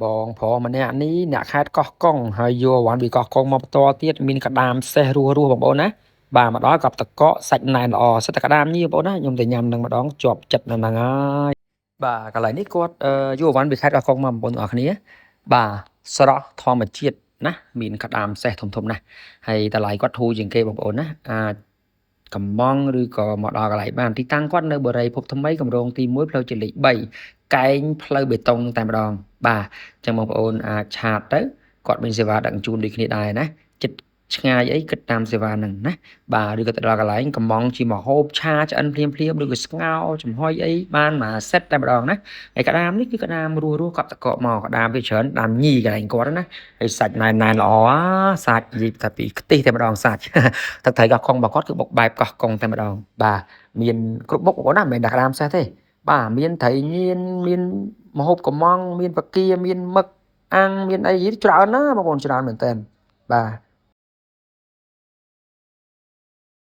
បងប្រុសម្នាក់នេះអ្នកខេត្តកោះកុងហើយយកអវ៉ាន់ពីកោះកុងមកបន្តទៀតមានកដាមសេះរស់បងប្អូនណាបាទមកដល់កប់តកកសាច់ណែនល្អសិតតែក្ដាមញីបងប្អូនណាខ្ញុំទៅញ៉ាំនឹងម្ដងជាប់ចិត្តនៅហ្នឹងហើយបាទកន្លែងនេះគាត់យកអវ៉ាន់ពីខេត្តកោះកុងមកបងប្អូនទាំងអស់គ្នាបាទស្រស់ធម្មជាតិណាមានកដាមសេះធំណាស់ហើយតម្លៃគាត់ធូរជាងគេបងប្អូនណាអាចកំងឬក៏មកដល់កន្លែងបានទីតាំងគាត់នៅបរិយាភពថ្មីគម្រោងទី1ផ្លូវជាតិលេខ3កែងផ្លូវបេតុងតែម្ដងបាទអញ្ចឹងបងប្អូនអាចឆាតទៅគាត់មានសេវាដឹកជញ្ជូនដូចគ្នាដែរណាចិត្តឆ្ងាយអីគិតតាមសេវាហ្នឹងណាបាទឬក៏ទៅដល់កន្លែងកំងជាមកហូបឆាឆ្អិនភ្លាមឬក៏ស្ងោរចំហុយអីបានមួយសេតតែម្ដងណាហើយកដាមនេះគឺកដាមរស់កប់តកកមកកដាមវាច្រើនដាមញីកន្លែងគាត់ណាហើយសាច់ណែនល្អសាច់និយាយថាពីខ្ទិះតែម្ដងសាច់ទឹកត្រីកោះកុងរបស់គាត់គឺបុកបែបកោះកុងតែម្ដងបាទមានគ្រប់មុខបងប្អូនណាមិនមែនតែក្ដាមសេះទេបាទមានត្រីញៀនមានម្ហូបកំងមានបកាមានមឹកអាំងមានអីច្រើនណាបងប្អូនច្រើនមែនតើបាទ